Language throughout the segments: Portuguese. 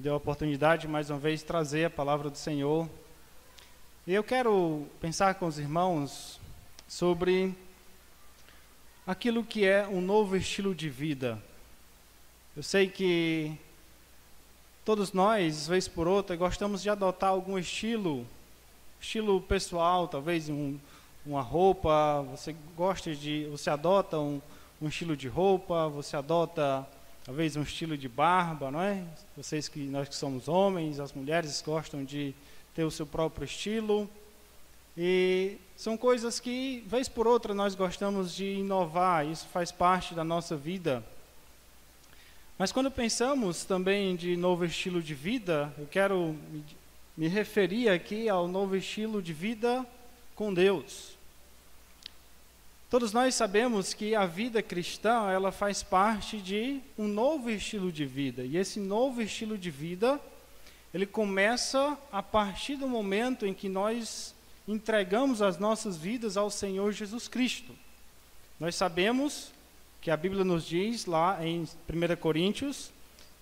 deu a oportunidade de mais uma vez trazer a palavra do Senhor. E eu quero pensar com os irmãos sobre aquilo que é um novo estilo de vida. Eu sei que todos nós, vez por outra, gostamos de adotar algum estilo pessoal, talvez uma roupa, você adota um estilo de roupa, você adota talvez um estilo de barba, não é? Nós que somos homens, as mulheres gostam de ter o seu próprio estilo. E são coisas que, vez por outra, nós gostamos de inovar, isso faz parte da nossa vida. Mas quando pensamos também de novo estilo de vida, eu quero me referir aqui ao novo estilo de vida com Deus. Todos nós sabemos que a vida cristã, ela faz parte de um novo estilo de vida. E esse novo estilo de vida, ele começa a partir do momento em que nós entregamos as nossas vidas ao Senhor Jesus Cristo. Nós sabemos que a Bíblia nos diz lá em 1 Coríntios,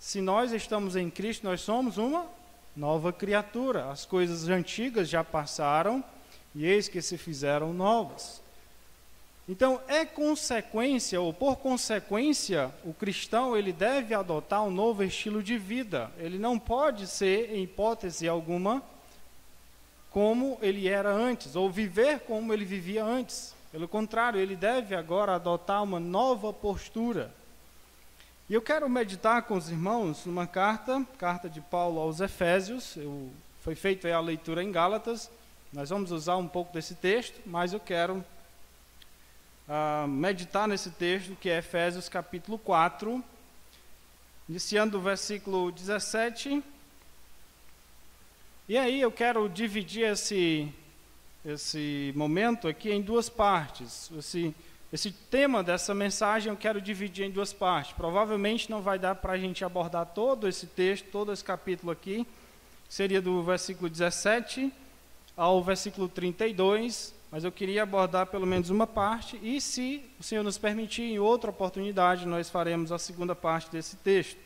se nós estamos em Cristo, nós somos uma nova criatura. As coisas antigas já passaram e eis que se fizeram novas. Então, por consequência, o cristão ele deve adotar um novo estilo de vida. Ele não pode ser, em hipótese alguma, como ele era antes, ou viver como ele vivia antes. Pelo contrário, ele deve agora adotar uma nova postura. E eu quero meditar com os irmãos numa carta de Paulo aos Efésios. Foi feita a leitura em Gálatas. Nós vamos usar um pouco desse texto, mas eu quero meditar nesse texto, que é Efésios capítulo 4, iniciando o versículo 17. E aí eu quero dividir esse momento aqui em duas partes. Esse tema dessa mensagem eu quero dividir em duas partes. Provavelmente não vai dar para a gente abordar todo esse texto, todo esse capítulo aqui. Seria do versículo 17 ao versículo 32, mas eu queria abordar pelo menos uma parte, e se o Senhor nos permitir, em outra oportunidade, nós faremos a segunda parte desse texto.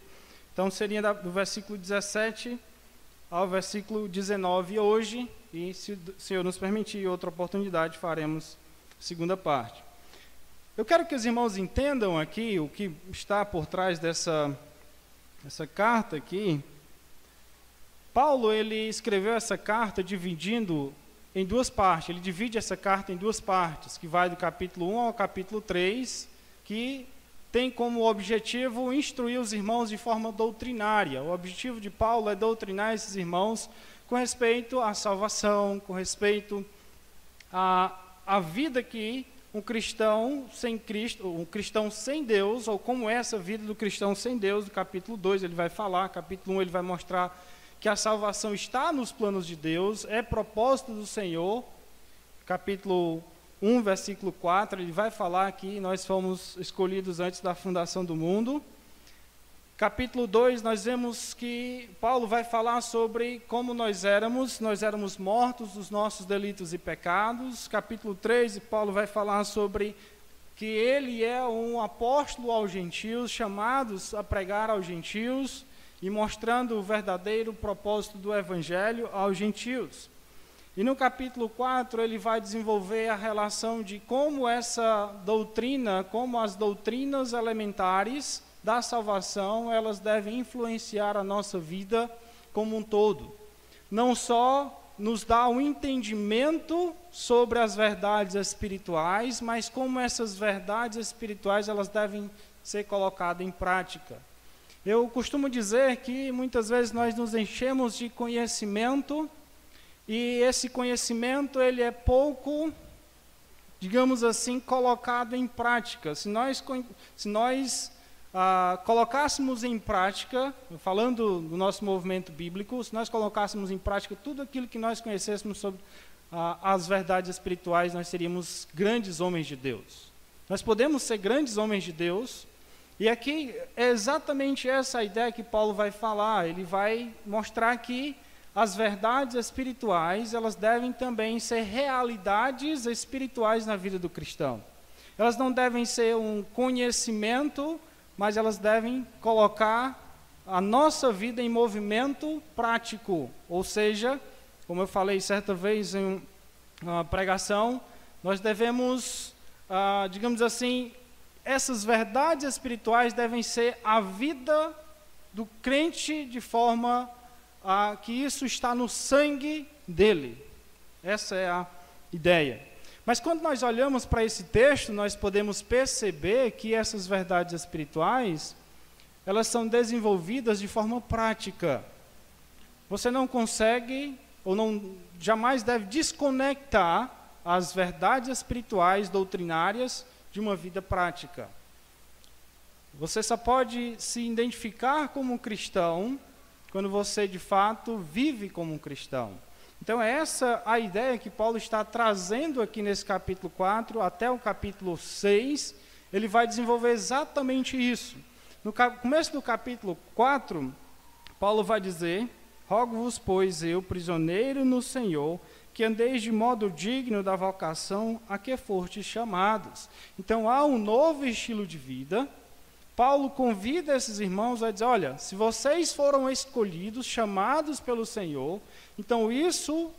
Então, seria do versículo 17 ao versículo 19 hoje, e se o Senhor nos permitir, em outra oportunidade, faremos a segunda parte. Eu quero que os irmãos entendam aqui o que está por trás dessa carta aqui. Paulo, ele escreveu essa carta dividindo em duas partes. Ele divide essa carta em duas partes, que vai do capítulo 1 ao capítulo 3, que tem como objetivo instruir os irmãos de forma doutrinária. O objetivo de Paulo é doutrinar esses irmãos com respeito à salvação, com respeito à vida que um cristão sem Cristo, um cristão sem Deus, ou como é essa vida do cristão sem Deus. No capítulo 2 ele vai falar, capítulo 1 ele vai mostrar que a salvação está nos planos de Deus, é propósito do Senhor. Capítulo 1, versículo 4, ele vai falar que nós fomos escolhidos antes da fundação do mundo. Capítulo 2, nós vemos que Paulo vai falar sobre como nós éramos mortos dos nossos delitos e pecados. Capítulo 3, Paulo vai falar sobre que ele é um apóstolo aos gentios, chamados a pregar aos gentios, e mostrando o verdadeiro propósito do Evangelho aos gentios. E no capítulo 4 ele vai desenvolver a relação de como essa doutrina, como as doutrinas elementares da salvação, elas devem influenciar a nossa vida como um todo. Não só nos dá um entendimento sobre as verdades espirituais, mas como essas verdades espirituais elas devem ser colocadas em prática. Eu costumo dizer que muitas vezes nós nos enchemos de conhecimento e esse conhecimento ele é pouco, digamos assim, colocado em prática. Se nós colocássemos em prática, falando do nosso movimento bíblico, se nós colocássemos em prática tudo aquilo que nós conhecêssemos sobre as verdades espirituais, nós seríamos grandes homens de Deus. Nós podemos ser grandes homens de Deus. E aqui é exatamente essa a ideia que Paulo vai falar. Ele vai mostrar que as verdades espirituais, elas devem também ser realidades espirituais na vida do cristão. Elas não devem ser um conhecimento, mas elas devem colocar a nossa vida em movimento prático. Ou seja, como eu falei certa vez em uma pregação, nós devemos, digamos assim, essas verdades espirituais devem ser a vida do crente de forma que isso está no sangue dele. Essa é a ideia. Mas quando nós olhamos para esse texto, nós podemos perceber que essas verdades espirituais, elas são desenvolvidas de forma prática. Você não consegue, ou não, jamais deve desconectar as verdades espirituais, doutrinárias, de uma vida prática. Você só pode se identificar como um cristão quando você, de fato, vive como um cristão. Então, é essa a ideia que Paulo está trazendo aqui nesse capítulo 4, até o capítulo 6, ele vai desenvolver exatamente isso. No começo do capítulo 4, Paulo vai dizer: rogo-vos, pois, eu, prisioneiro no Senhor, que andeis de modo digno da vocação a que fostes chamados. Então, há um novo estilo de vida. Paulo convida esses irmãos a dizer: olha, se vocês foram escolhidos, chamados pelo Senhor, então isso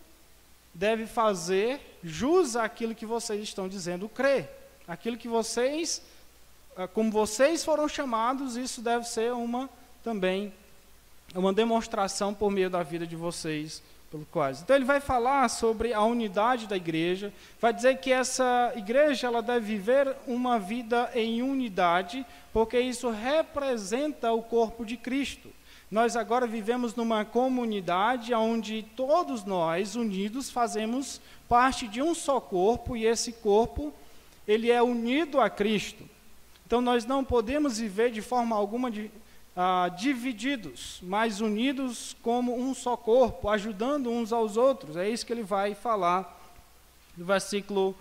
deve fazer jus àquilo que vocês estão dizendo crer. Aquilo que vocês, como vocês foram chamados, isso deve ser também uma demonstração por meio da vida de vocês, pelo quais. Então ele vai falar sobre a unidade da igreja, vai dizer que essa igreja ela deve viver uma vida em unidade, porque isso representa o corpo de Cristo. Nós agora vivemos numa comunidade onde todos nós, unidos, fazemos parte de um só corpo, e esse corpo, ele é unido a Cristo. Então nós não podemos viver de forma alguma divididos, mas unidos como um só corpo, ajudando uns aos outros. É isso que ele vai falar do versículo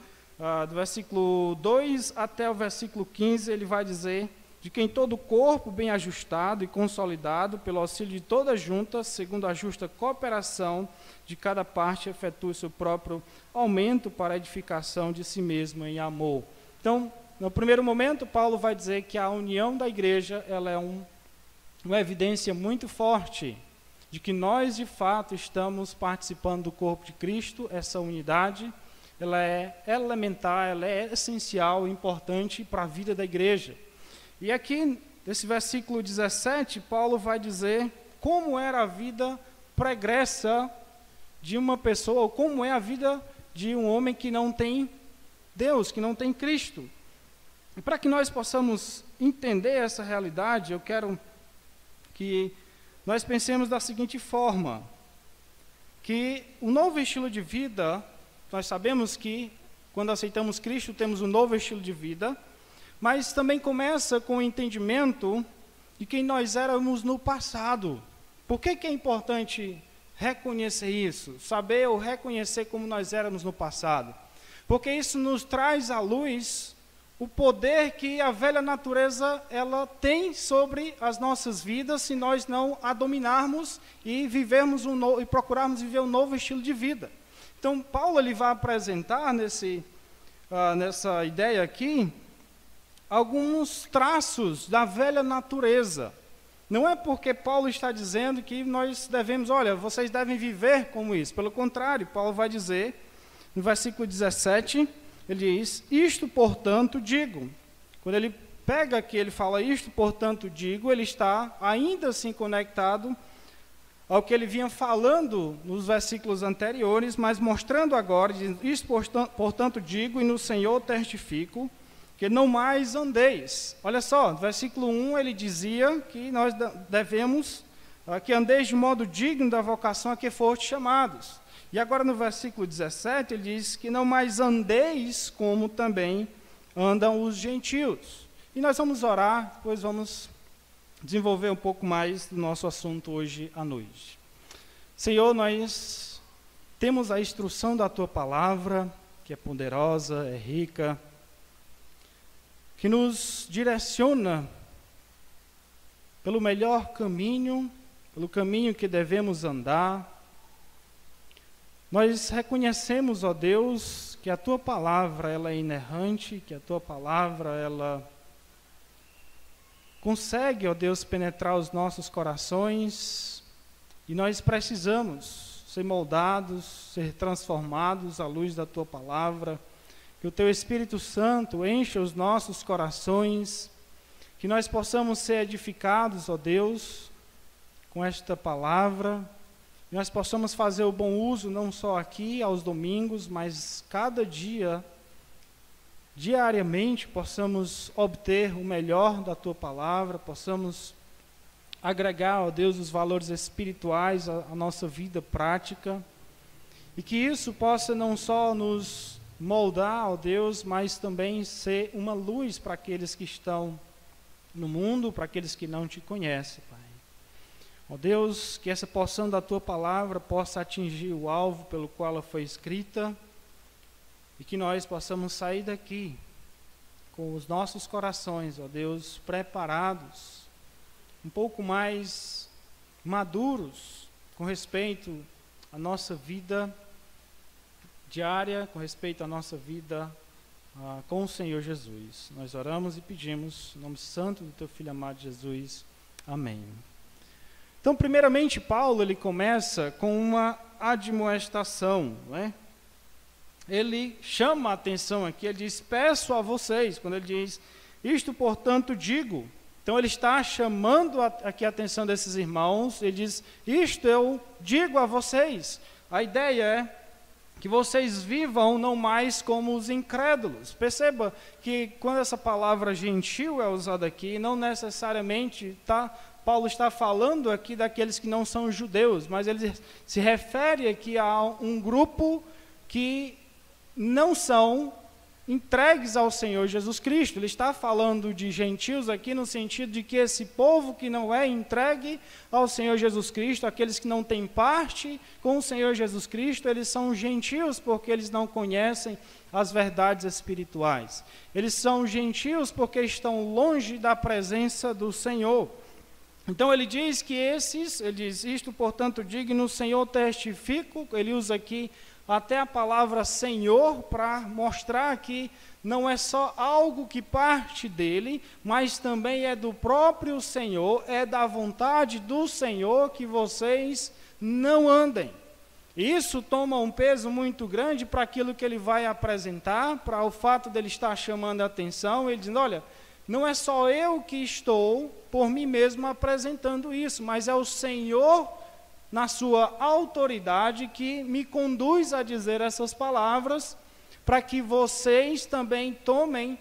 2 até o versículo 15, ele vai dizer: de quem todo o corpo bem ajustado e consolidado, pelo auxílio de toda junta, segundo a justa cooperação de cada parte, efetua o seu próprio aumento para a edificação de si mesmo em amor. Então, no primeiro momento, Paulo vai dizer que a união da igreja ela é uma evidência muito forte de que nós, de fato, estamos participando do corpo de Cristo. Essa unidade, ela é elementar, ela é essencial, importante para a vida da igreja. E aqui, nesse versículo 17, Paulo vai dizer como era a vida pregressa de uma pessoa, ou como é a vida de um homem que não tem Deus, que não tem Cristo. E para que nós possamos entender essa realidade, eu quero que nós pensemos da seguinte forma, que o novo estilo de vida, nós sabemos que quando aceitamos Cristo temos um novo estilo de vida, mas também começa com o entendimento de quem nós éramos no passado. Por que é importante reconhecer isso? Saber ou reconhecer como nós éramos no passado? Porque isso nos traz à luz o poder que a velha natureza ela tem sobre as nossas vidas, se nós não a dominarmos e vivermos e procurarmos viver um novo estilo de vida. Então, Paulo ele vai apresentar nessa ideia aqui alguns traços da velha natureza. Não é porque Paulo está dizendo que nós devemos, olha, vocês devem viver como isso. Pelo contrário, Paulo vai dizer, no versículo 17, ele diz: isto, portanto, digo. Quando ele pega aqui, ele fala isto, portanto, digo, ele está ainda assim conectado ao que ele vinha falando nos versículos anteriores, mas mostrando agora, diz, isto, portanto, digo, e no Senhor testifico, que não mais andeis. Olha só, no versículo 1 ele dizia que nós devemos, que andeis de modo digno da vocação a que fostes chamados. E agora no versículo 17 ele diz que não mais andeis como também andam os gentios. E nós vamos orar, depois vamos desenvolver um pouco mais do nosso assunto hoje à noite. Senhor, nós temos a instrução da Tua Palavra, que é poderosa, é rica, que nos direciona pelo melhor caminho, pelo caminho que devemos andar. Nós reconhecemos, ó Deus, que a Tua Palavra ela é inerrante, que a Tua Palavra ela consegue, ó Deus, penetrar os nossos corações, e nós precisamos ser moldados, ser transformados à luz da Tua palavra, que o Teu Espírito Santo encha os nossos corações, que nós possamos ser edificados, ó Deus, com esta palavra, que nós possamos fazer o bom uso, não só aqui, aos domingos, mas cada dia, diariamente, possamos obter o melhor da Tua palavra, possamos agregar, ó Deus, os valores espirituais à nossa vida prática, e que isso possa não só nos moldar, ó Deus, mas também ser uma luz para aqueles que estão no mundo, para aqueles que não Te conhecem, Pai. Ó Deus, que essa porção da Tua palavra possa atingir o alvo pelo qual ela foi escrita, e que nós possamos sair daqui com os nossos corações, ó Deus, preparados, um pouco mais maduros com respeito à nossa vida diária, com respeito à nossa vida com o Senhor Jesus. Nós oramos e pedimos, em nome santo do Teu Filho amado Jesus. Amém. Então, primeiramente, Paulo, ele começa com uma admoestação, né? Ele chama a atenção aqui, ele diz, peço a vocês, quando ele diz, isto, portanto, digo. Então, ele está chamando aqui a atenção desses irmãos, ele diz, isto eu digo a vocês. A ideia é que vocês vivam não mais como os incrédulos. Perceba que quando essa palavra gentil é usada aqui, não necessariamente Paulo está falando aqui daqueles que não são judeus, mas ele se refere aqui a um grupo que não são entregues ao Senhor Jesus Cristo. Ele está falando de gentios aqui no sentido de que esse povo que não é entregue ao Senhor Jesus Cristo, aqueles que não têm parte com o Senhor Jesus Cristo, eles são gentios porque eles não conhecem as verdades espirituais. Eles são gentios porque estão longe da presença do Senhor. Então ele diz que ele diz, isto portanto digo, no Senhor testifico, ele usa aqui até a palavra Senhor para mostrar que não é só algo que parte dele, mas também é do próprio Senhor, é da vontade do Senhor que vocês não andem. Isso toma um peso muito grande para aquilo que ele vai apresentar, para o fato dele estar chamando a atenção, ele dizendo, olha, não é só eu que estou por mim mesmo apresentando isso, mas é o Senhor na sua autoridade que me conduz a dizer essas palavras, para que vocês também tomem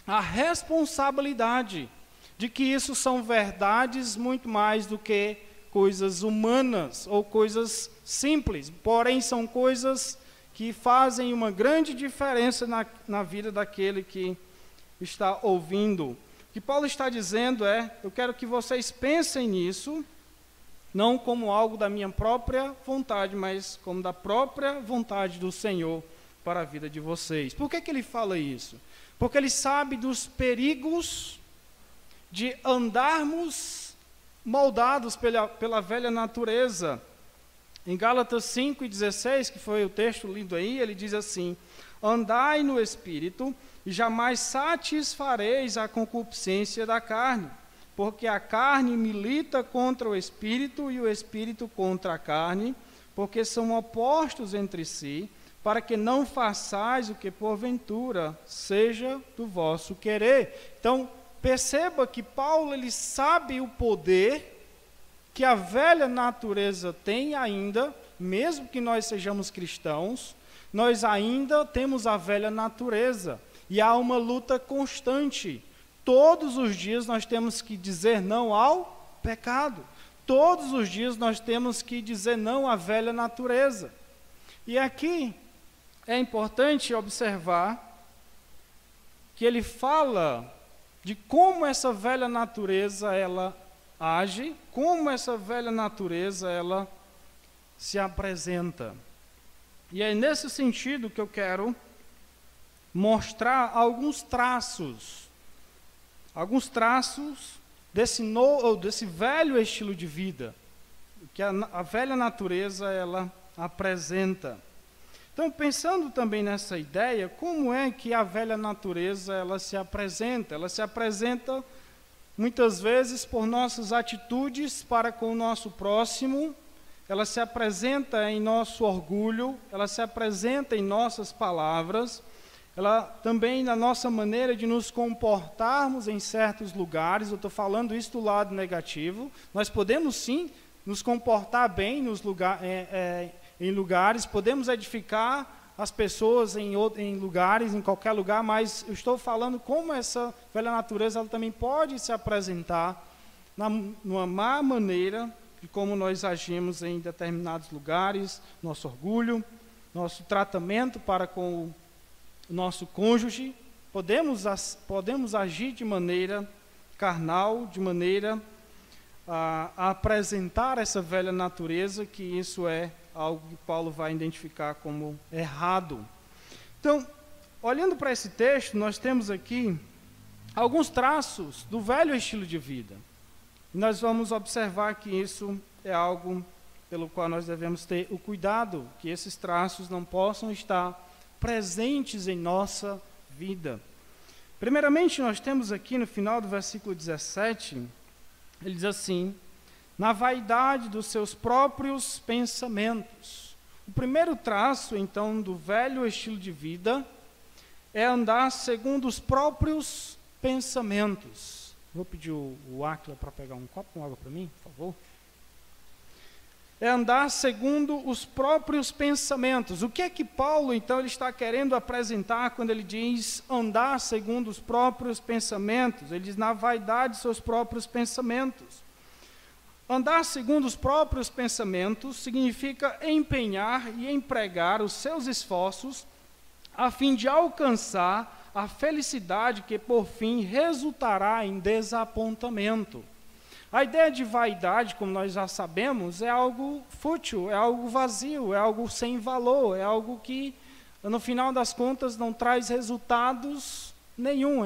a responsabilidade de que isso são verdades muito mais do que coisas humanas ou coisas simples, porém são coisas que fazem uma grande diferença na vida daquele que está ouvindo. O que Paulo está dizendo é, eu quero que vocês pensem nisso, não como algo da minha própria vontade, mas como da própria vontade do Senhor para a vida de vocês. Por que ele fala isso? Porque ele sabe dos perigos de andarmos moldados pela velha natureza. Em Gálatas 5:16, que foi o texto lido aí, ele diz assim, andai no Espírito e jamais satisfareis a concupiscência da carne. Porque a carne milita contra o Espírito e o Espírito contra a carne, porque são opostos entre si, para que não façais o que porventura seja do vosso querer. Então, perceba que Paulo ele sabe o poder que a velha natureza tem ainda, mesmo que nós sejamos cristãos, nós ainda temos a velha natureza, e há uma luta constante. Todos os dias nós temos que dizer não ao pecado. Todos os dias nós temos que dizer não à velha natureza. E aqui é importante observar que ele fala de como essa velha natureza ela age, como essa velha natureza ela se apresenta. E é nesse sentido que eu quero mostrar alguns traços desse velho estilo de vida, que a velha natureza ela apresenta. Então, pensando também nessa ideia, como é que a velha natureza ela se apresenta? Ela se apresenta muitas vezes por nossas atitudes para com o nosso próximo, ela se apresenta em nosso orgulho, ela se apresenta em nossas palavras, ela também na nossa maneira de nos comportarmos em certos lugares. Eu estou falando isso do lado negativo. Nós podemos sim nos comportar bem em lugares, podemos edificar as pessoas em lugares, em qualquer lugar, mas eu estou falando como essa velha natureza ela também pode se apresentar numa má maneira de como nós agimos em determinados lugares, nosso orgulho, nosso tratamento para com o nosso cônjuge. Podemos agir de maneira carnal, de maneira a apresentar essa velha natureza, que isso é algo que Paulo vai identificar como errado. Então, olhando para esse texto, nós temos aqui alguns traços do velho estilo de vida. E nós vamos observar que isso é algo pelo qual nós devemos ter o cuidado, que esses traços não possam estar presentes em nossa vida. Primeiramente, nós temos aqui no final do versículo 17, ele diz assim: na vaidade dos seus próprios pensamentos. O primeiro traço, então, do velho estilo de vida é andar segundo os próprios pensamentos. Vou pedir o Áquila para pegar um copo com água para mim, por favor. É andar segundo os próprios pensamentos. O que é que Paulo, então, ele está querendo apresentar quando ele diz andar segundo os próprios pensamentos? Ele diz na vaidade dos seus próprios pensamentos. Andar segundo os próprios pensamentos significa empenhar e empregar os seus esforços a fim de alcançar a felicidade que, por fim, resultará em desapontamento. A ideia de vaidade, como nós já sabemos, é algo fútil, é algo vazio, é algo sem valor, é algo que, no final das contas, não traz resultados nenhum.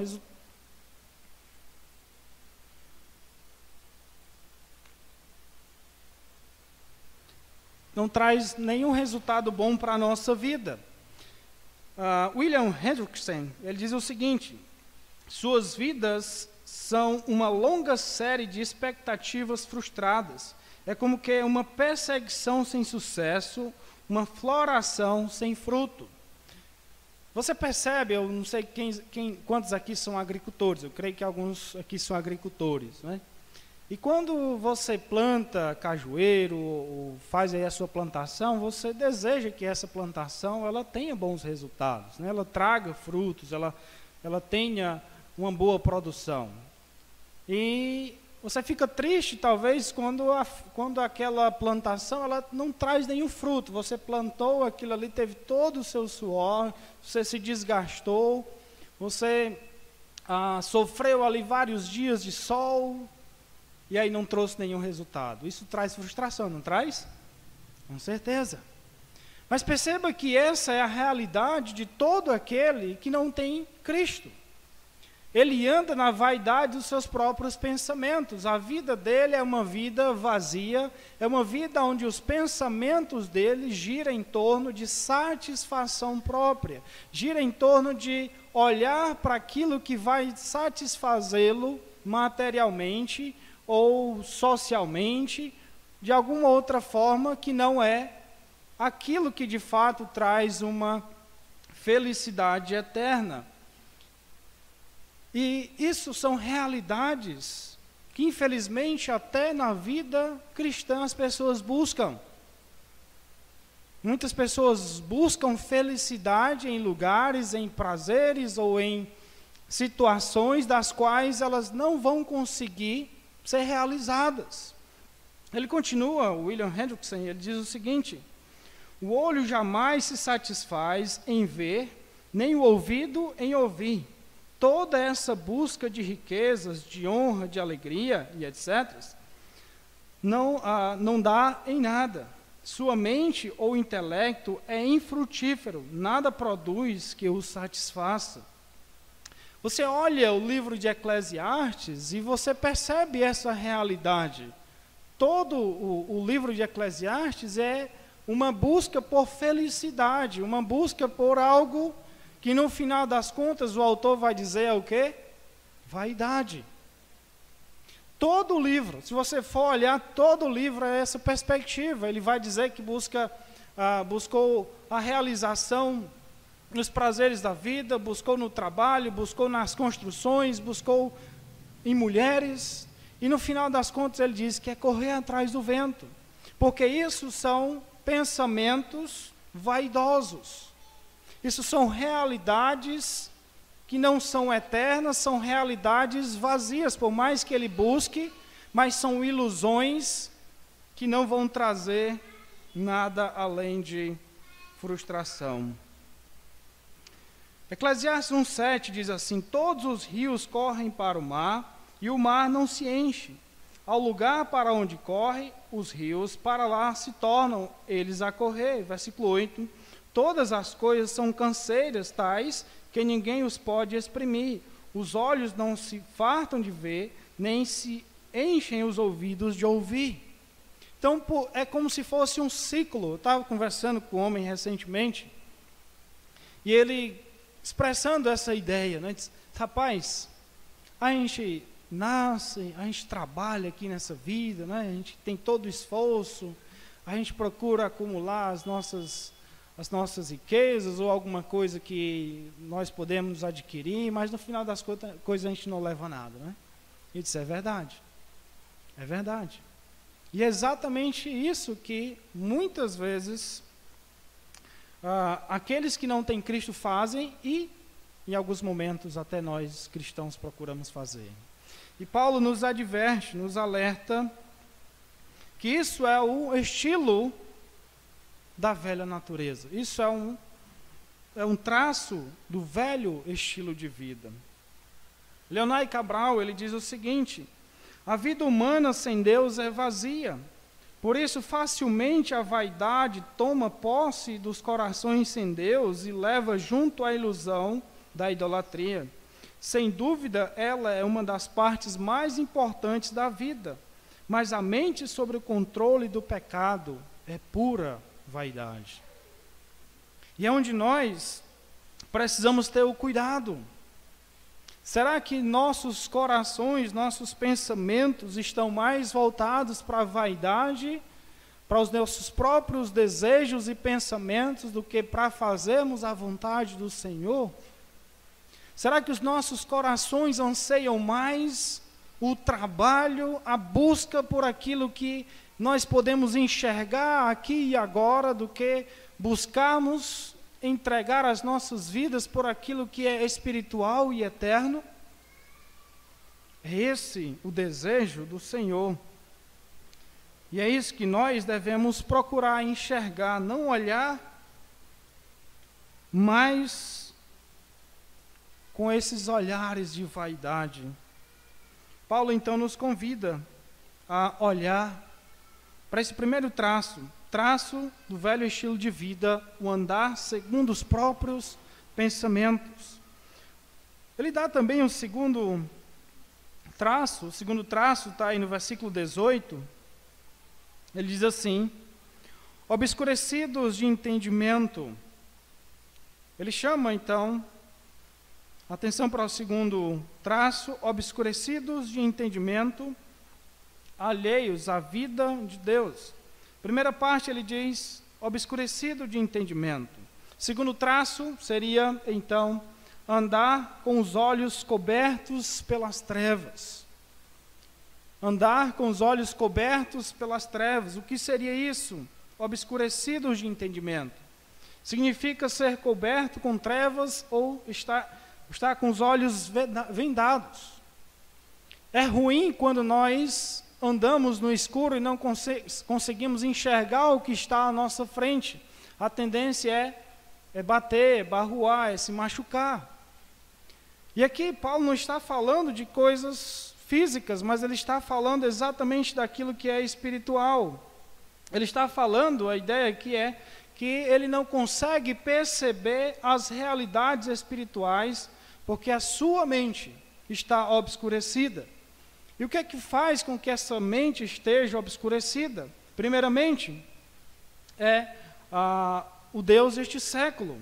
Não traz nenhum resultado bom para a nossa vida. William Hendrickson, ele diz o seguinte: suas vidas são uma longa série de expectativas frustradas. É como que uma perseguição sem sucesso, uma floração sem fruto. Você percebe, eu não sei quantos aqui são agricultores, eu creio que alguns aqui são agricultores, né? E quando você planta cajueiro, ou faz aí a sua plantação, você deseja que essa plantação ela tenha bons resultados, né? Ela traga frutos, ela tenha uma boa produção. E você fica triste, talvez, quando aquela plantação ela não traz nenhum fruto. Você plantou aquilo ali, teve todo o seu suor, você se desgastou, você sofreu ali vários dias de sol, e aí não trouxe nenhum resultado. Isso traz frustração, não traz? Com certeza. Mas perceba que essa é a realidade de todo aquele que não tem Cristo. Ele anda na vaidade dos seus próprios pensamentos. A vida dele é uma vida vazia, é uma vida onde os pensamentos dele giram em torno de satisfação própria, gira em torno de olhar para aquilo que vai satisfazê-lo materialmente ou socialmente, de alguma outra forma que não é aquilo que de fato traz uma felicidade eterna. E isso são realidades que, infelizmente, até na vida cristã as pessoas buscam. Muitas pessoas buscam felicidade em lugares, em prazeres ou em situações das quais elas não vão conseguir ser realizadas. Ele continua, o William Hendrickson, ele diz o seguinte: o olho jamais se satisfaz em ver, nem o ouvido em ouvir. Toda essa busca de riquezas, de honra, de alegria e etc., não dá em nada. Sua mente ou intelecto é infrutífero, nada produz que o satisfaça. Você olha o livro de Eclesiastes e você percebe essa realidade. Todo o livro de Eclesiastes é uma busca por felicidade, uma busca por algo que no final das contas o autor vai dizer é o quê? Vaidade. Todo o livro, se você for olhar, todo o livro é essa perspectiva. Ele vai dizer que buscou a realização nos prazeres da vida, buscou no trabalho, buscou nas construções, buscou em mulheres. E no final das contas ele diz que é correr atrás do vento. Porque isso são pensamentos vaidosos. Isso são realidades que não são eternas, são realidades vazias, por mais que ele busque, mas são ilusões que não vão trazer nada além de frustração. Eclesiastes 1:7 diz assim: todos os rios correm para o mar, e o mar não se enche. Ao lugar para onde correm os rios, para lá se tornam eles a correr. Versículo 8: todas as coisas são canseiras tais que ninguém os pode exprimir. Os olhos não se fartam de ver, nem se enchem os ouvidos de ouvir. Então, é como se fosse um ciclo. Eu estava conversando com um homem recentemente, e ele expressando essa ideia, né? Diz: rapaz, a gente nasce, a gente trabalha aqui nessa vida, né? A gente tem todo o esforço, a gente procura acumular as nossas riquezas ou alguma coisa que nós podemos adquirir, mas no final das coisas a gente não leva nada, né? E disse: é verdade, é verdade. E é exatamente isso que muitas vezes aqueles que não têm Cristo fazem, e em alguns momentos até nós cristãos procuramos fazer. E Paulo nos adverte, nos alerta que isso é o estilo da velha natureza. Isso é um traço do velho estilo de vida. Leonardo Cabral, ele diz o seguinte: a vida humana sem Deus é vazia. Por isso, facilmente a vaidade toma posse dos corações sem Deus e leva junto à ilusão da idolatria. Sem dúvida, ela é uma das partes mais importantes da vida, mas a mente sob o controle do pecado é pura vaidade. E é onde nós precisamos ter o cuidado. Será que nossos corações, nossos pensamentos estão mais voltados para a vaidade, para os nossos próprios desejos e pensamentos, do que para fazermos a vontade do Senhor? Será que os nossos corações anseiam mais o trabalho, a busca por aquilo que nós podemos enxergar aqui e agora, do que buscarmos entregar as nossas vidas por aquilo que é espiritual e eterno? É esse o desejo do Senhor. E é isso que nós devemos procurar enxergar, não olhar, mas com esses olhares de vaidade. Paulo então nos convida a olhar para esse primeiro traço do velho estilo de vida, o andar segundo os próprios pensamentos. Ele dá também um segundo traço, o segundo traço está aí no versículo 18, ele diz assim: obscurecidos de entendimento. Ele chama então atenção para o segundo traço: obscurecidos de entendimento, alheios à vida de Deus. Primeira parte ele diz obscurecido de entendimento. Segundo traço seria então andar com os olhos cobertos pelas trevas. Andar com os olhos cobertos pelas trevas. O que seria isso? Obscurecidos de entendimento. Significa ser coberto com trevas ou estar com os olhos vendados. É ruim quando nós andamos no escuro e não conseguimos enxergar o que está à nossa frente. A tendência é bater, é barruar, é se machucar. E aqui Paulo não está falando de coisas físicas, mas ele está falando exatamente daquilo que é espiritual. Ele está falando, a ideia aqui é que ele não consegue perceber as realidades espirituais, porque a sua mente está obscurecida. E o que é que faz com que essa mente esteja obscurecida? Primeiramente, é o Deus deste século.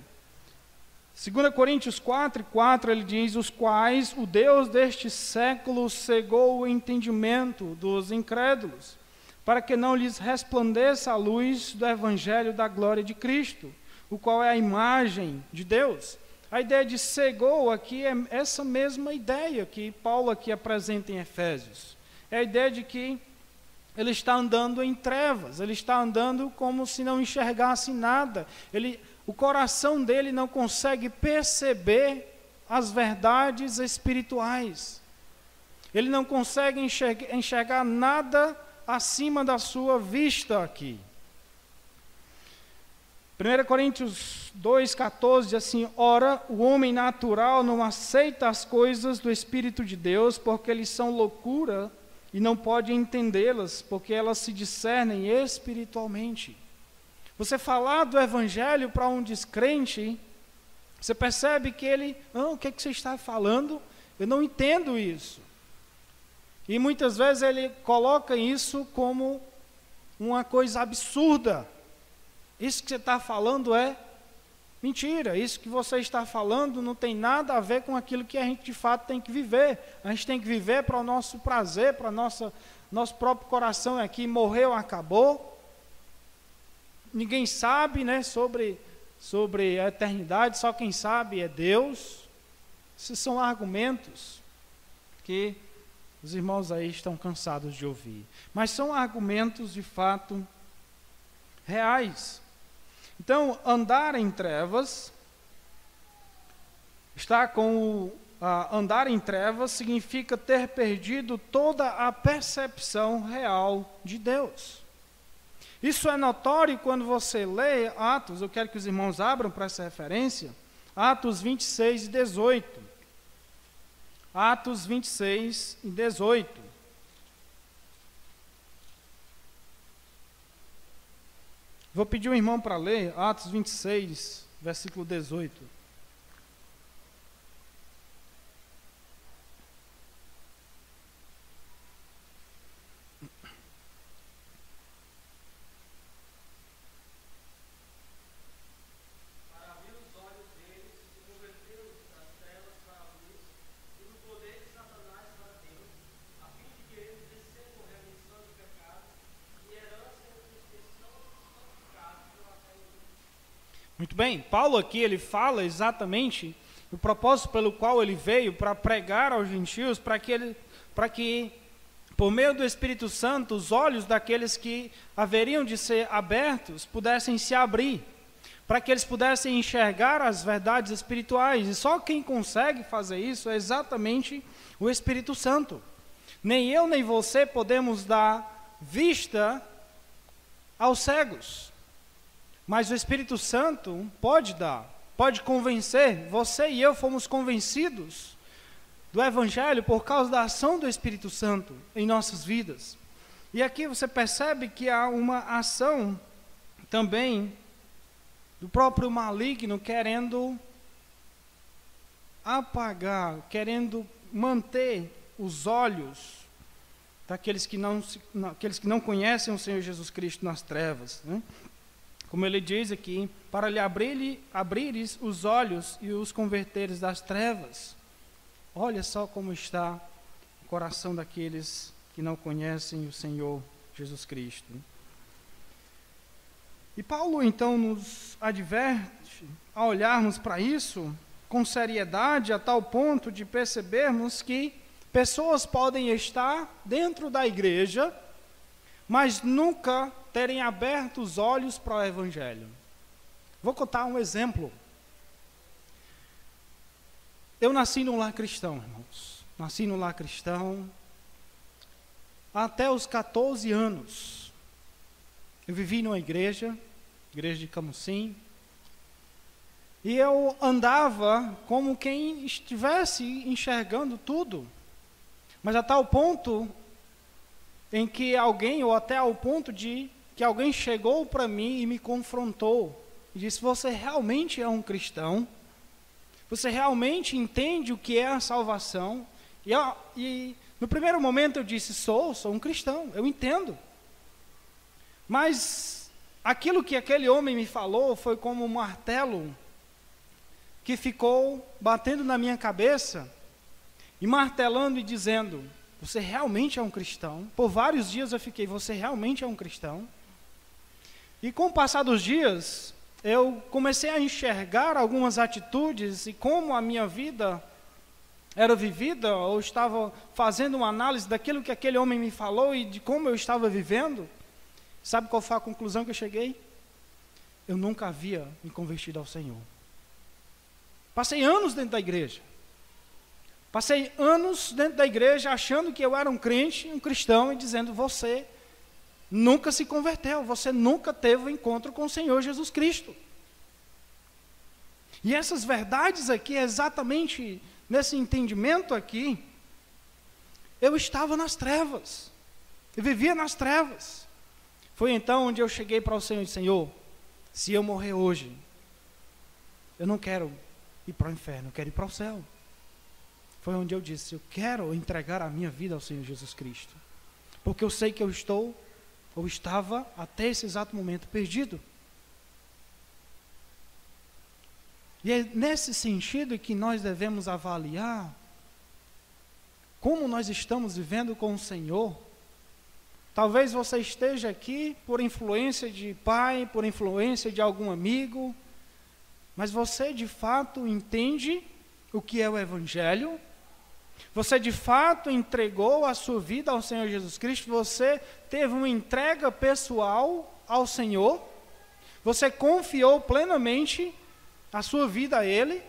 2 Coríntios 4:4 ele diz: os quais o Deus deste século cegou o entendimento dos incrédulos, para que não lhes resplandeça a luz do evangelho da glória de Cristo, o qual é a imagem de Deus. A ideia de cegou aqui é essa mesma ideia que Paulo aqui apresenta em Efésios. É a ideia de que ele está andando em trevas, ele está andando como se não enxergasse nada. O coração dele não consegue perceber as verdades espirituais. Ele não consegue enxergar nada acima da sua vista aqui. 1 Coríntios 2,14 diz assim: ora, o homem natural não aceita as coisas do Espírito de Deus, porque eles são loucura e não pode entendê-las, porque elas se discernem espiritualmente. Você falar do Evangelho para um descrente, você percebe que ele, o que é que você está falando? Eu não entendo isso. E muitas vezes ele coloca isso como uma coisa absurda. Isso que você está falando é mentira. Isso que você está falando não tem nada a ver com aquilo que a gente de fato tem que viver. A gente tem que viver para o nosso prazer, para nosso próprio coração aqui. Morreu, acabou. Ninguém sabe, né, sobre a eternidade, só quem sabe é Deus. Esses são argumentos que os irmãos aí estão cansados de ouvir. Mas são argumentos de fato reais. Então, andar em trevas, andar em trevas significa ter perdido toda a percepção real de Deus. Isso é notório quando você lê Atos, eu quero que os irmãos abram para essa referência, Atos 26 e 18. Atos 26 e 18. Vou pedir um irmão para ler Atos 26, versículo 18. Muito bem, Paulo aqui ele fala exatamente o propósito pelo qual ele veio, para pregar aos gentios, para que por meio do Espírito Santo os olhos daqueles que haveriam de ser abertos pudessem se abrir, para que eles pudessem enxergar as verdades espirituais. E só quem consegue fazer isso é exatamente o Espírito Santo. Nem eu nem você podemos dar vista aos cegos. Mas o Espírito Santo pode dar, pode convencer. Você e eu fomos convencidos do Evangelho por causa da ação do Espírito Santo em nossas vidas. E aqui você percebe que há uma ação também do próprio maligno querendo apagar, querendo manter os olhos daqueles que não conhecem o Senhor Jesus Cristo nas trevas, né? Como ele diz aqui, para lhe abrires os olhos e os converteres das trevas. Olha só como está o coração daqueles que não conhecem o Senhor Jesus Cristo. E Paulo então nos adverte a olharmos para isso com seriedade, a tal ponto de percebermos que pessoas podem estar dentro da igreja, mas nunca terem aberto os olhos para o Evangelho. Vou contar um exemplo. Eu nasci num lar cristão, irmãos. Nasci num lar cristão até os 14 anos. Eu vivi numa igreja de Camusim, e eu andava como quem estivesse enxergando tudo, mas a tal ponto em que alguém, ou até ao ponto de que alguém chegou para mim e me confrontou, e disse: você realmente é um cristão? Você realmente entende o que é a salvação? E no primeiro momento eu disse: sou um cristão, eu entendo. Mas aquilo que aquele homem me falou foi como um martelo que ficou batendo na minha cabeça e martelando e dizendo: você realmente é um cristão? Por vários dias eu fiquei: você realmente é um cristão? E com o passar dos dias, eu comecei a enxergar algumas atitudes e como a minha vida era vivida, ou estava fazendo uma análise daquilo que aquele homem me falou e de como eu estava vivendo. Sabe qual foi a conclusão que eu cheguei? Eu nunca havia me convertido ao Senhor. Passei anos dentro da igreja. Passei anos dentro da igreja achando que eu era um crente, um cristão, e dizendo: você nunca se converteu, você nunca teve um encontro com o Senhor Jesus Cristo. E essas verdades aqui, exatamente nesse entendimento aqui, eu estava nas trevas, eu vivia nas trevas. Foi então onde eu cheguei para o Senhor e disse: Senhor, se eu morrer hoje, eu não quero ir para o inferno, eu quero ir para o céu. Foi onde eu disse: eu quero entregar a minha vida ao Senhor Jesus Cristo, porque eu sei que eu estou, ou estava até esse exato momento, perdido. E é nesse sentido que nós devemos avaliar como nós estamos vivendo com o Senhor. Talvez você esteja aqui por influência de pai, por influência de algum amigo, mas você de fato entende o que é o Evangelho? Você de fato entregou a sua vida ao Senhor Jesus Cristo? Você teve uma entrega pessoal ao Senhor? Você confiou plenamente a sua vida a Ele?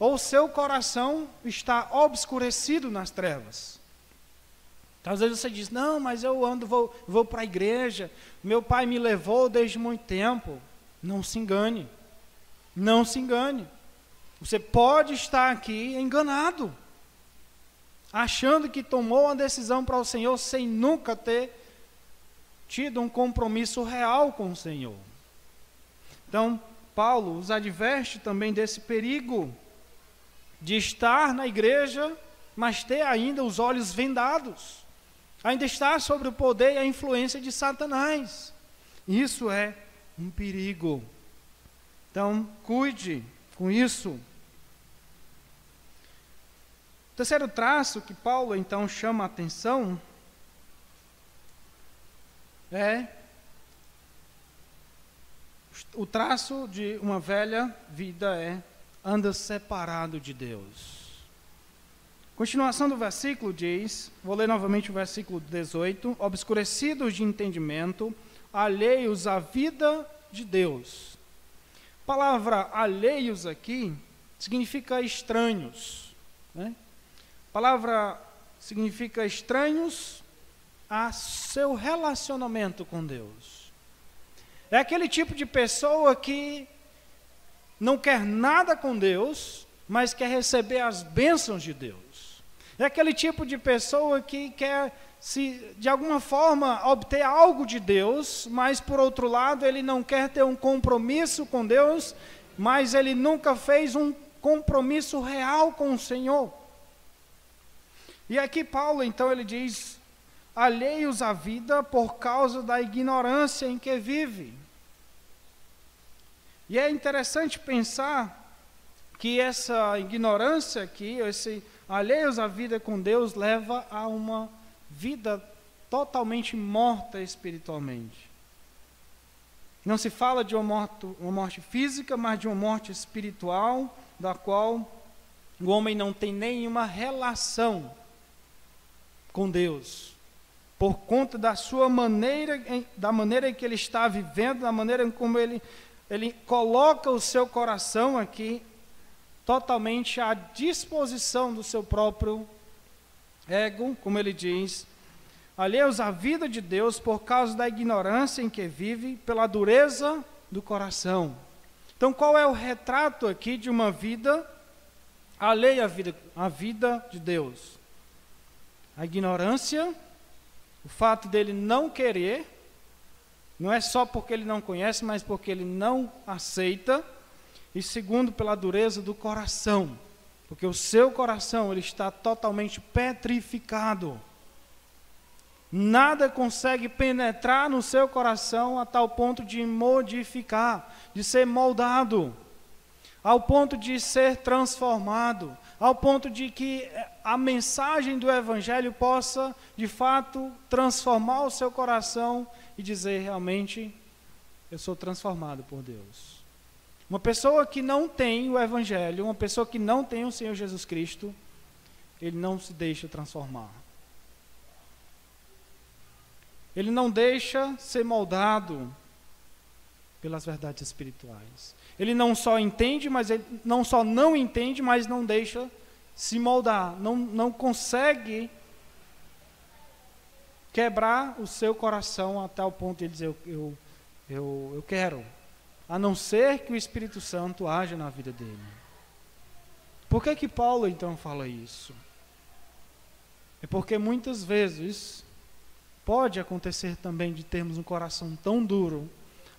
Ou o seu coração está obscurecido nas trevas? Às vezes você diz: não, mas eu vou para a igreja, meu pai me levou desde muito tempo. Não se engane, não se engane. Você pode estar aqui enganado, achando que tomou uma decisão para o Senhor sem nunca ter tido um compromisso real com o Senhor. Então, Paulo os adverte também desse perigo de estar na igreja, mas ter ainda os olhos vendados, ainda estar sobre o poder e a influência de Satanás. Isso é um perigo. Então, cuide com isso. O terceiro traço que Paulo então chama a atenção é o traço de uma velha vida, anda separado de Deus. Continuação do versículo diz, vou ler novamente o versículo 18: obscurecidos de entendimento, alheios à vida de Deus. A palavra alheios aqui significa estranhos, né? A palavra significa estranhos a seu relacionamento com Deus. É aquele tipo de pessoa que não quer nada com Deus, mas quer receber as bênçãos de Deus. É aquele tipo de pessoa que quer, de alguma forma, obter algo de Deus, mas, por outro lado, ele não quer ter um compromisso com Deus, mas ele nunca fez um compromisso real com o Senhor. E aqui Paulo, então, ele diz: alheios à vida por causa da ignorância em que vive. E é interessante pensar que essa ignorância aqui, esse alheios à vida com Deus, leva a uma vida totalmente morta espiritualmente. Não se fala de uma morte física, mas de uma morte espiritual, da qual o homem não tem nenhuma relação com Deus, por conta da sua maneira, da maneira em que ele está vivendo, da maneira como ele coloca o seu coração aqui totalmente à disposição do seu próprio ego, como ele diz, alheios à vida de Deus por causa da ignorância em que vive, pela dureza do coração. Então, qual é o retrato aqui de uma vida alheia à vida de Deus? A ignorância, o fato dele não querer, não é só porque ele não conhece, mas porque ele não aceita. E segundo, pela dureza do coração, porque o seu coração ele está totalmente petrificado. Nada consegue penetrar no seu coração a tal ponto de modificar, de ser moldado. ao ponto de ser transformado, ao ponto de que a mensagem do Evangelho possa, de fato, transformar o seu coração e dizer, realmente, eu sou transformado por Deus. Uma pessoa que não tem o Evangelho, uma pessoa que não tem o Senhor Jesus Cristo, ele não se deixa transformar. Ele não deixa ser moldado pelas verdades espirituais. Ele não só entende, mas ele não só não entende, mas não deixa se moldar. Não consegue quebrar o seu coração até o ponto de dizer, eu quero. A não ser que o Espírito Santo haja na vida dele. Por que Paulo então fala isso? É porque muitas vezes pode acontecer também de termos um coração tão duro,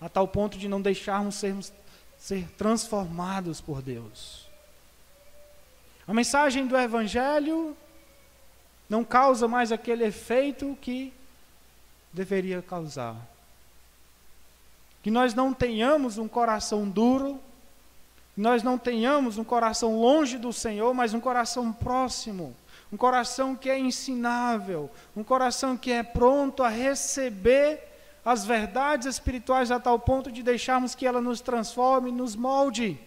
a tal ponto de não deixarmos ser transformados por Deus. A mensagem do Evangelho não causa mais aquele efeito que deveria causar. Que nós não tenhamos um coração duro, que nós não tenhamos um coração longe do Senhor, mas um coração próximo, um coração que é ensinável, um coração que é pronto a receber as verdades espirituais a tal ponto de deixarmos que ela nos transforme, nos molde.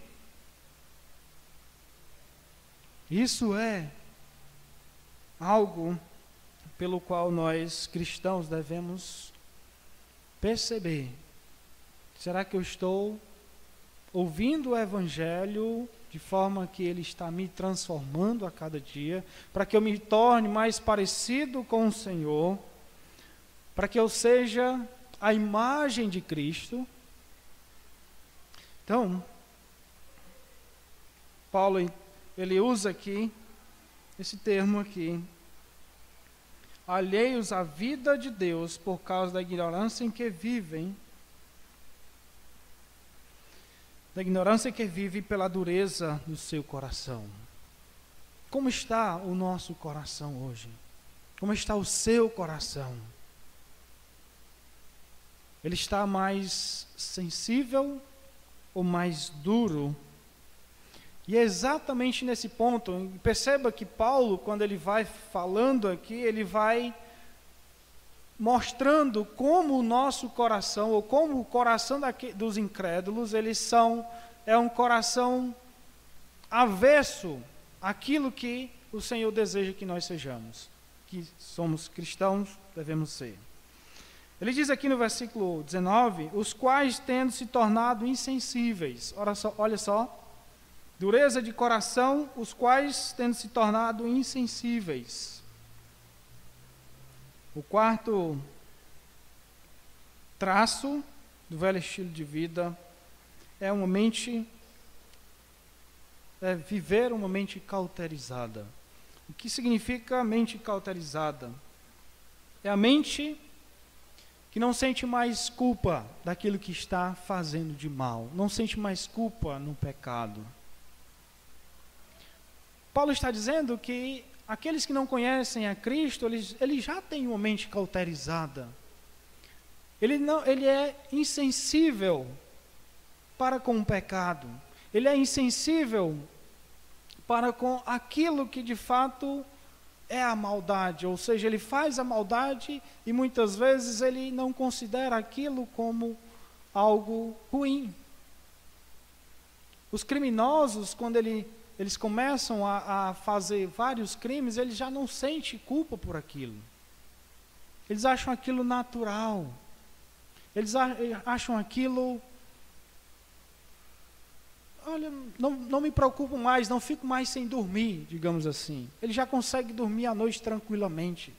Isso é algo pelo qual nós cristãos devemos perceber. Será que eu estou ouvindo o Evangelho de forma que ele está me transformando a cada dia, para que eu me torne mais parecido com o Senhor, para que eu seja a imagem de Cristo? Então, Paulo, ele usa aqui, esse termo aqui, alheios à vida de Deus por causa da ignorância em que vivem, da ignorância que vive pela dureza do seu coração. Como está o nosso coração hoje? Como está o seu coração? Ele está mais sensível ou mais duro? E é exatamente nesse ponto, perceba que Paulo, quando ele vai falando aqui, ele vai mostrando como o nosso coração, ou como o coração dos incrédulos, é um coração avesso àquilo que o Senhor deseja que nós sejamos, que somos cristãos, devemos ser. Ele diz aqui no versículo 19, os quais tendo se tornado insensíveis, olha só, dureza de coração, os quais tendo se tornado insensíveis. O quarto traço do velho estilo de vida é viver uma mente cauterizada. O que significa mente cauterizada? É a mente que não sente mais culpa daquilo que está fazendo de mal, não sente mais culpa no pecado. Paulo está dizendo que aqueles que não conhecem a Cristo, eles já têm uma mente cauterizada. Ele é insensível para com o pecado. Ele é insensível para com aquilo que de fato é a maldade. Ou seja, ele faz a maldade e muitas vezes ele não considera aquilo como algo ruim. Os criminosos, quando eles começam a fazer vários crimes, eles já não sentem culpa por aquilo. Eles acham aquilo natural. Eles acham aquilo... Olha, não me preocupo mais, não fico mais sem dormir, digamos assim. Ele já consegue dormir à noite tranquilamente.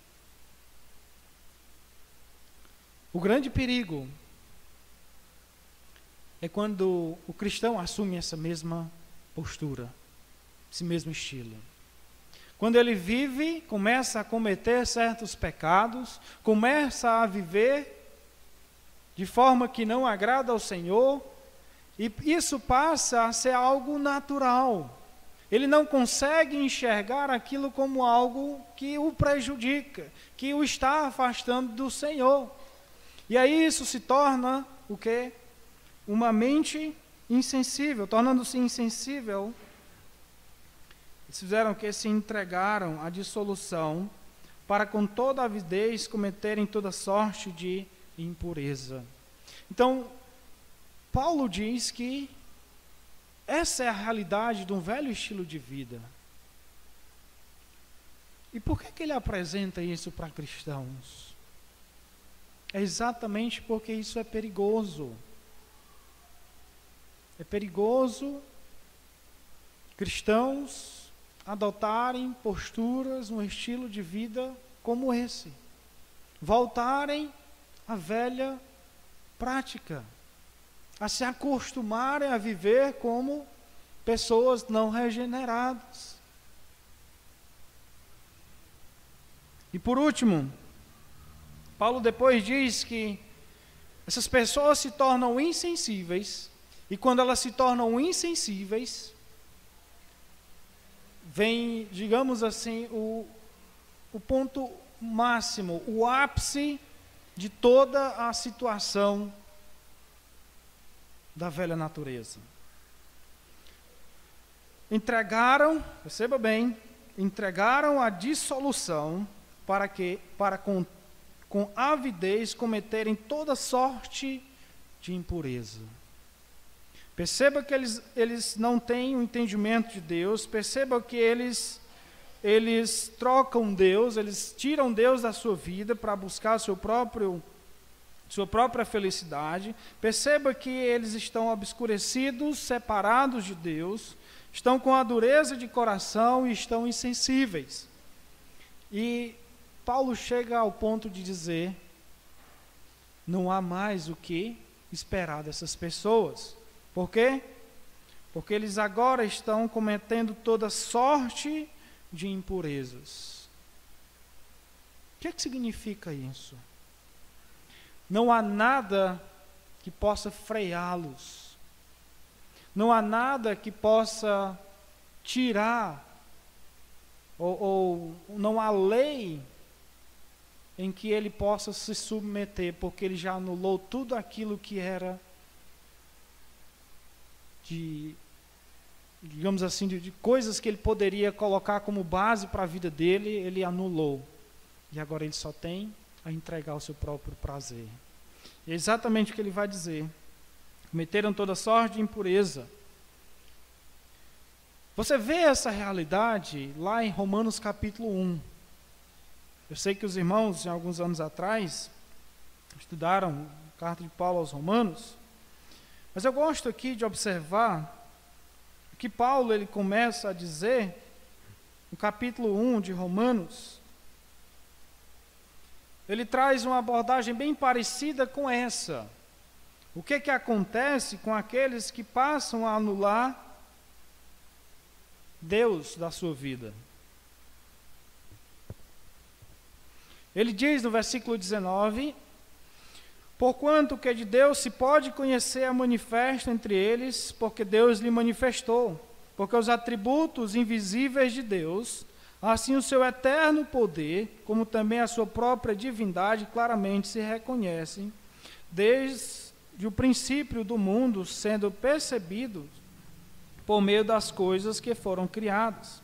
O grande perigo é quando o cristão assume essa mesma postura, esse mesmo estilo. Quando ele começa a cometer certos pecados, começa a viver de forma que não agrada ao Senhor, e isso passa a ser algo natural. Ele não consegue enxergar aquilo como algo que o prejudica, que o está afastando do Senhor. E aí isso se torna o quê? Uma mente insensível, tornando-se insensível, eles fizeram que se entregaram à dissolução, para com toda avidez cometerem toda sorte de impureza. Então, Paulo diz que essa é a realidade de um velho estilo de vida. E por que ele apresenta isso para cristãos? É exatamente porque isso é perigoso. É perigoso cristãos adotarem posturas, um estilo de vida como esse. Voltarem à velha prática. A se acostumarem a viver como pessoas não regeneradas. E por último, Paulo depois diz que essas pessoas se tornam insensíveis, e quando elas se tornam insensíveis, vem, digamos assim, o ponto máximo, o ápice de toda a situação da velha natureza. Perceba bem, entregaram a dissolução para com avidez cometerem toda sorte de impureza. Perceba que eles não têm o entendimento de Deus, perceba que eles trocam Deus, eles tiram Deus da sua vida para buscar sua própria felicidade. Perceba que eles estão obscurecidos, separados de Deus, estão com a dureza de coração e estão insensíveis. E Paulo chega ao ponto de dizer: não há mais o que esperar dessas pessoas. Por quê? Porque eles agora estão cometendo toda sorte de impurezas. O que significa isso? Não há nada que possa freá-los. Não há nada que possa tirar, ou não há lei em que ele possa se submeter, porque ele já anulou tudo aquilo que era digamos assim, de coisas que ele poderia colocar como base para a vida dele, ele anulou. E agora ele só tem a entregar o seu próprio prazer. E é exatamente o que ele vai dizer. Cometeram toda sorte de impureza. Você vê essa realidade lá em Romanos capítulo 1. Eu sei que os irmãos, há alguns anos atrás, estudaram a carta de Paulo aos Romanos, mas eu gosto aqui de observar que Paulo ele começa a dizer, no capítulo 1 de Romanos, ele traz uma abordagem bem parecida com essa. O que acontece com aqueles que passam a anular Deus da sua vida? Ele diz no versículo 19: porquanto que de Deus se pode conhecer a manifesto entre eles, porque Deus lhe manifestou, porque os atributos invisíveis de Deus, assim o seu eterno poder, como também a sua própria divindade, claramente se reconhecem, desde o princípio do mundo, sendo percebidos por meio das coisas que foram criadas.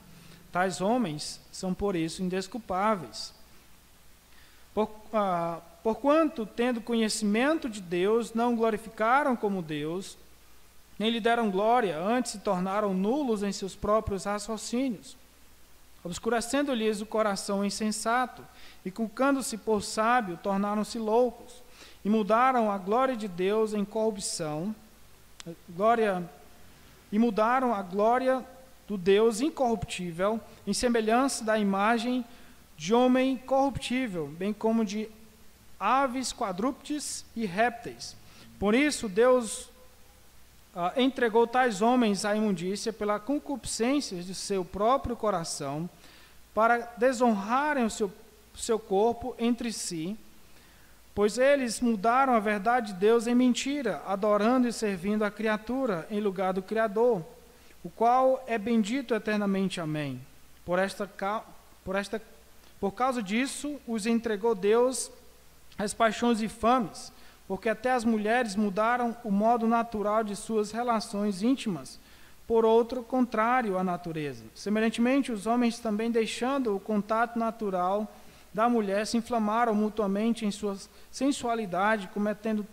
Tais homens são por isso indesculpáveis. Porquanto, tendo conhecimento de Deus, não glorificaram como Deus, nem lhe deram glória, antes se tornaram nulos em seus próprios raciocínios, obscurecendo-lhes o coração insensato, e culcando-se por sábio, tornaram-se loucos, e mudaram a glória de Deus em corrupção, e mudaram a glória do Deus incorruptível, em semelhança da imagem de homem corruptível, bem como de aves, quadrúpedes e répteis. Por isso, Deus entregou tais homens à imundícia pela concupiscência de seu próprio coração, para desonrarem o seu corpo entre si, pois eles mudaram a verdade de Deus em mentira, adorando e servindo a criatura em lugar do Criador, o qual é bendito eternamente. Amém. Por causa disso, os entregou Deus às paixões infames, porque até as mulheres mudaram o modo natural de suas relações íntimas por outro contrário à natureza. Semelhantemente, os homens também, deixando o contato natural da mulher, se inflamaram mutuamente em sua sensualidade, cometendo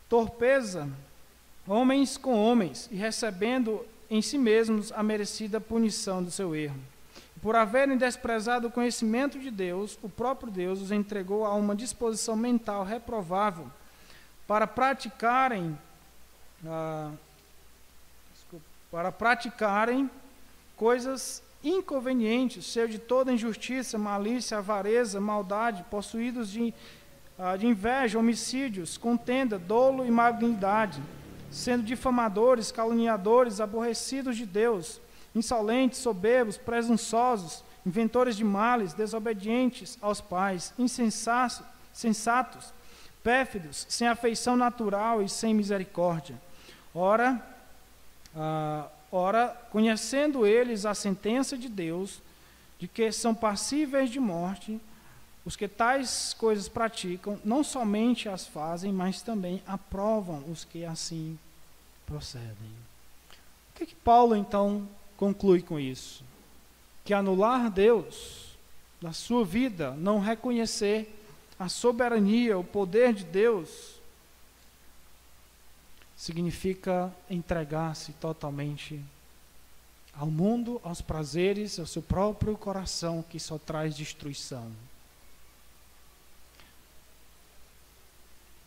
torpeza homens com homens, e recebendo em si mesmos a merecida punição do seu erro. Por haverem desprezado o conhecimento de Deus, o próprio Deus os entregou a uma disposição mental reprovável para praticarem coisas inconvenientes, cheios de toda injustiça, malícia, avareza, maldade, possuídos de inveja, homicídios, contenda, dolo e malignidade, sendo difamadores, caluniadores, aborrecidos de Deus, insolentes, soberbos, presunçosos, inventores de males, desobedientes aos pais, insensatos, pérfidos, sem afeição natural e sem misericórdia. Ora, conhecendo eles a sentença de Deus, de que são passíveis de morte, os que tais coisas praticam, não somente as fazem, mas também aprovam os que assim procedem. O que Paulo, então, conclui com isso? Que anular Deus da sua vida, não reconhecer a soberania, o poder de Deus, significa entregar-se totalmente ao mundo, aos prazeres, ao seu próprio coração, que só traz destruição.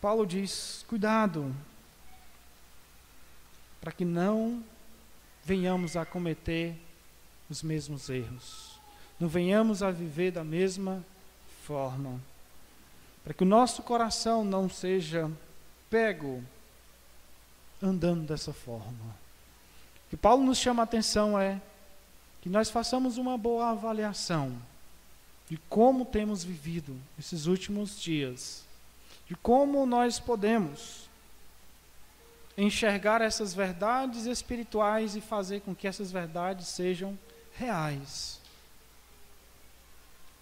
Paulo diz, cuidado, para que não venhamos a cometer os mesmos erros, não venhamos a viver da mesma forma, para que o nosso coração não seja pego andando dessa forma. O que Paulo nos chama a atenção é que nós façamos uma boa avaliação de como temos vivido esses últimos dias, de como nós podemos enxergar essas verdades espirituais e fazer com que essas verdades sejam reais.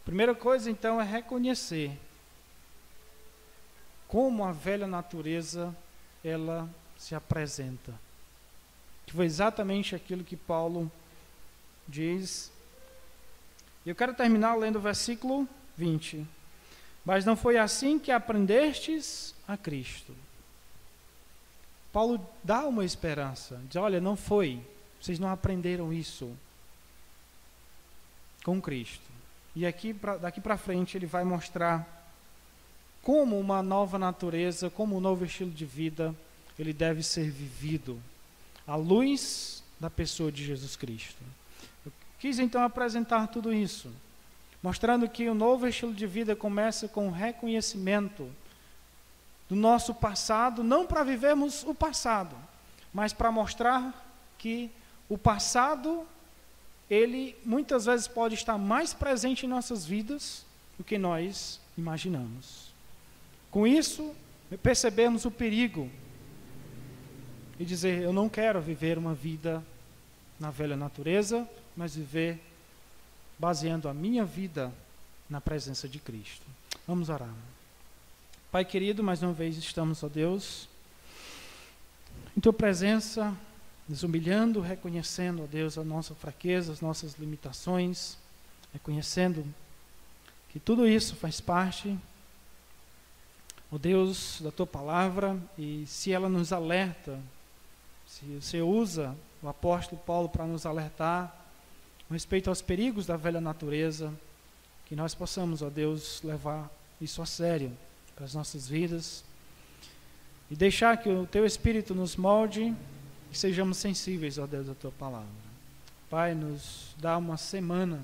A primeira coisa, então, é reconhecer como a velha natureza, ela se apresenta. Que foi exatamente aquilo que Paulo diz. E eu quero terminar lendo o versículo 20. Mas não foi assim que aprendestes a Cristo. Paulo dá uma esperança. Diz, olha, não foi. Vocês não aprenderam isso com Cristo. E aqui, daqui para frente ele vai mostrar como uma nova natureza, como um novo estilo de vida, ele deve ser vivido à luz da pessoa de Jesus Cristo. Eu quis então apresentar tudo isso, mostrando que o novo estilo de vida começa com o reconhecimento do nosso passado, não para vivermos o passado, mas para mostrar que o passado, ele muitas vezes pode estar mais presente em nossas vidas do que nós imaginamos. Com isso, percebemos o perigo e dizer, eu não quero viver uma vida na velha natureza, mas viver baseando a minha vida na presença de Cristo. Vamos orar. Pai querido, mais uma vez estamos, ó Deus, em Tua presença, nos humilhando, reconhecendo, ó Deus, a nossa fraqueza, as nossas limitações, reconhecendo que tudo isso faz parte, ó Deus, da Tua palavra, e se ela nos alerta, se você usa o apóstolo Paulo para nos alertar com respeito aos perigos da velha natureza, que nós possamos, ó Deus, levar isso a sério para as nossas vidas e deixar que o Teu Espírito nos molde e sejamos sensíveis, ó Deus, à Tua palavra. Pai, nos dá uma semana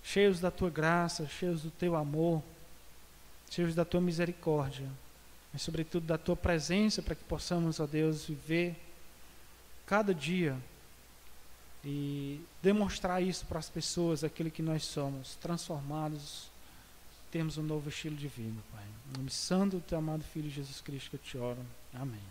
cheios da Tua graça, cheios do Teu amor, cheios da Tua misericórdia, mas sobretudo da Tua presença, para que possamos, ó Deus, viver cada dia e demonstrar isso para as pessoas, aquilo que nós somos, transformados, temos um novo estilo de vida, Pai. Em nome santo do Teu amado Filho Jesus Cristo que eu te oro. Amém.